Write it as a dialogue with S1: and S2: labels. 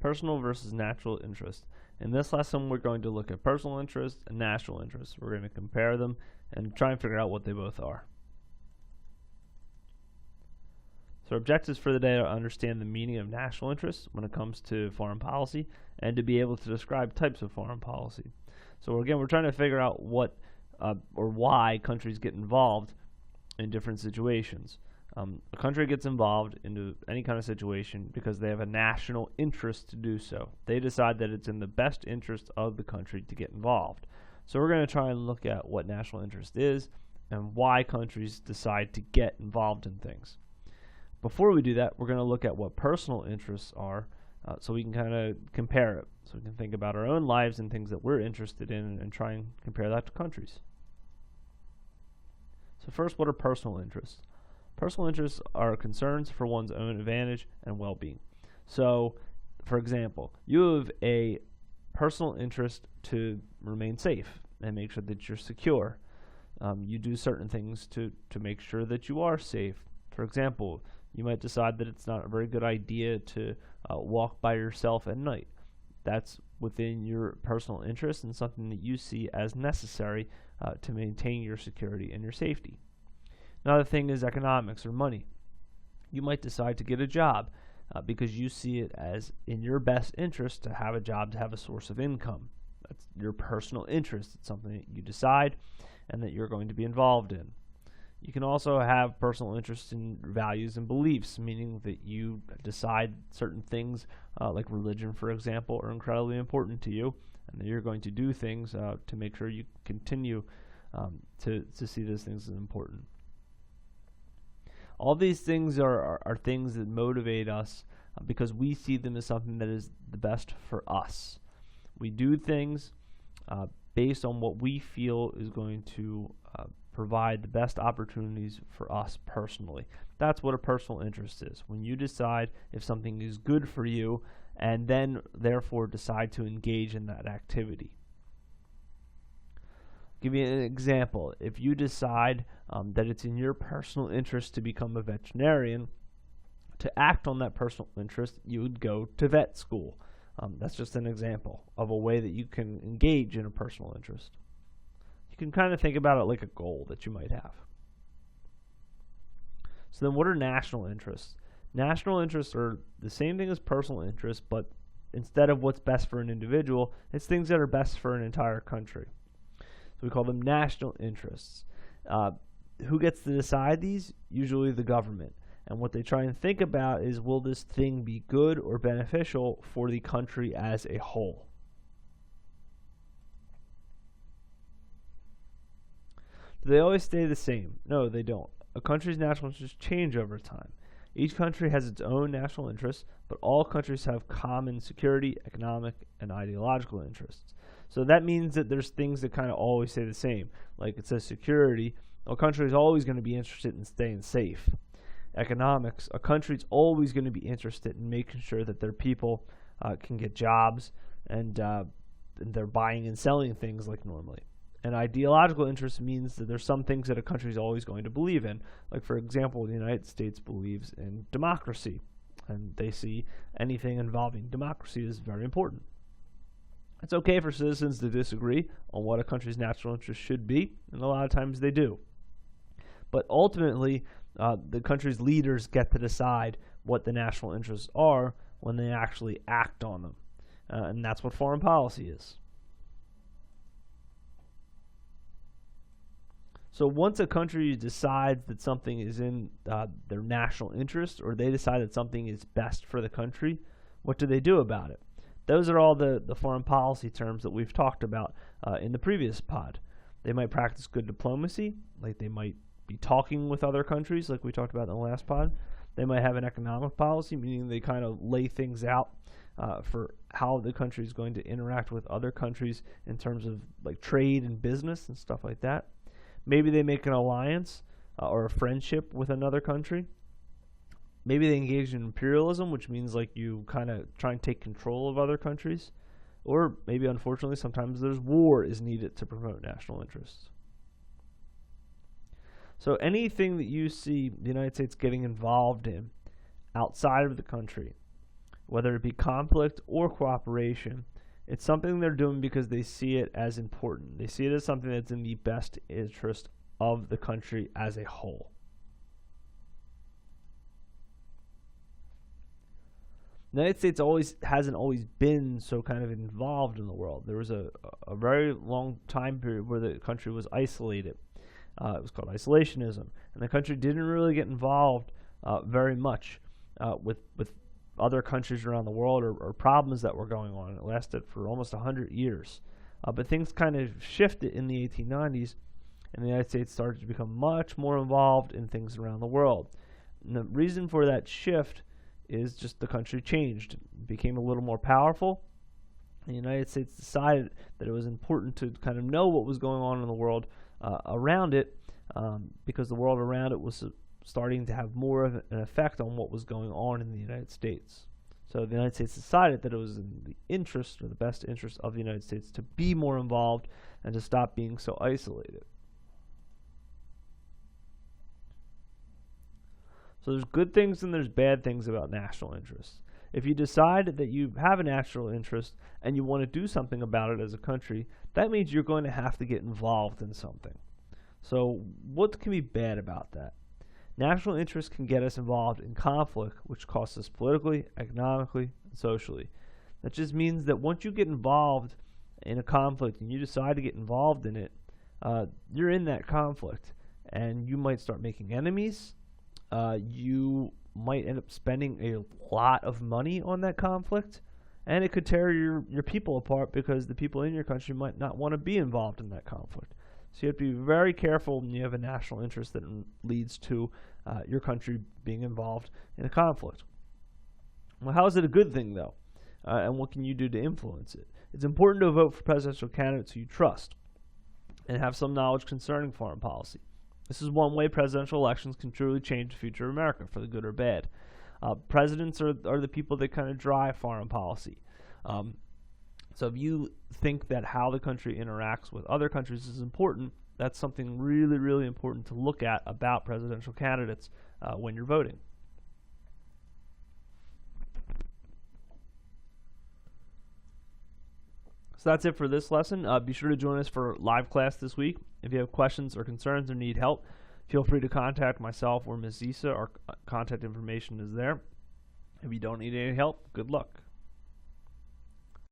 S1: Personal versus natural interest. In this lesson, we're going to look at personal interest and national interest. We're going to compare them and try and figure out what they both are. So our objectives for the day are to understand the meaning of national interest when it comes to foreign policy and to be able to describe types of foreign policy. So again, we're trying to figure out what or why countries get involved in different situations. A country gets involved into any kind of situation because they have a national interest to do so. They decide that it's in the best interest of the country to get involved. So we're going to try and look at what national interest is and why countries decide to get involved in things. Before we do that, we're going to look at what personal interests are so we can kind of compare it. So we can think about our own lives and things that we're interested in and try and compare that to countries. So first, what are personal interests? Personal interests are concerns for one's own advantage and well-being. So, for example, you have a personal interest to remain safe and make sure that you're secure. You do certain things to make sure that you are safe. For example, you might decide that it's not a very good idea to walk by yourself at night. That's within your personal interest and something that you see as necessary to maintain your security and your safety. Another thing is economics or money. You might decide to get a job because you see it as in your best interest to have a job, to have a source of income. That's your personal interest. It's something that you decide and that you're going to be involved in. You can also have personal interests in values and beliefs, meaning that you decide certain things, like religion, for example, are incredibly important to you, and that you're going to do things to make sure you continue to see those things as important. All these things are things that motivate us because we see them as something that is the best for us. We do things based on what we feel is going to provide the best opportunities for us personally. That's what a personal interest is. When you decide if something is good for you and then therefore decide to engage in that activity. Give you an example. If you decide that it's in your personal interest to become a veterinarian, to act on that personal interest, you would go to vet school. That's just an example of a way that you can engage in a personal interest. You can kind of think about it like a goal that you might have. So then what are national interests? National interests are the same thing as personal interests, but instead of what's best for an individual, it's things that are best for an entire country. So we call them national interests. Who gets to decide these? Usually the government. And what they try and think about is, will this thing be good or beneficial for the country as a whole? Do they always stay the same? No, they don't. A country's national interests change over time. Each country has its own national interests, but all countries have common security, economic, and ideological interests. So that means that there's things that kind of always stay the same. Like it says security, a country is always going to be interested in staying safe. Economics, a country is always going to be interested in making sure that their people can get jobs and they're buying and selling things like normally. And ideological interest means that there's some things that a country is always going to believe in. Like, for example, the United States believes in democracy, and they see anything involving democracy as very important. It's okay for citizens to disagree on what a country's national interest should be, and a lot of times they do. But ultimately, the country's leaders get to decide what the national interests are when they actually act on them. And that's what foreign policy is. So once a country decides that something is in their national interest, or they decide that something is best for the country, what do they do about it? Those are all the foreign policy terms that we've talked about in the previous pod. They might practice good diplomacy, like they might be talking with other countries, like we talked about in the last pod. They might have an economic policy, meaning they kind of lay things out for how the country is going to interact with other countries in terms of like trade and business and stuff like that. Maybe they make an alliance or a friendship with another country. Maybe they engage in imperialism, which means like you kind of try and take control of other countries. Or maybe, unfortunately, sometimes there's war is needed to promote national interests. So anything that you see the United States getting involved in outside of the country, whether it be conflict or cooperation, it's something they're doing because they see it as important. They see it as something that's in the best interest of the country as a whole. The United States hasn't always been so kind of involved in the world. There was a very long time period where the country was isolated. It was called isolationism, and the country didn't really get involved very much with other countries around the world or problems that were going on. It lasted for almost 100 years. But things kind of shifted in the 1890s, and the United States started to become much more involved in things around the world. And the reason for that shift is just the country changed, became a little more powerful. The United States decided that it was important to kind of know what was going on in the world around it, because the world around it was starting to have more of an effect on what was going on in the United States. So the United States decided that it was in the interest, or the best interest of the United States, to be more involved and to stop being so isolated. So there's good things and there's bad things about national interests. If you decide that you have a national interest and you want to do something about it as a country, that means you're going to have to get involved in something. So what can be bad about that? National interest can get us involved in conflict, which costs us politically, economically, and socially. That just means that once you get involved in a conflict and you decide to get involved in it, you're in that conflict, and you might start making enemies. You might end up spending a lot of money on that conflict, and it could tear your people apart because the people in your country might not want to be involved in that conflict. So you have to be very careful when you have a national interest that leads to your country being involved in a conflict. Well, how is it a good thing, though? And what can you do to influence it? It's important to vote for presidential candidates who you trust and have some knowledge concerning foreign policy. This is one way presidential elections can truly change the future of America, for the good or bad. Presidents are the people that kind of drive foreign policy. So if you think that how the country interacts with other countries is important, that's something really, really important to look at about presidential candidates when you're voting. So that's it for this lesson. Be sure to join us for live class this week. If you have questions or concerns or need help, feel free to contact myself or Ms. Zisa. Our contact information is there. If you don't need any help, good luck.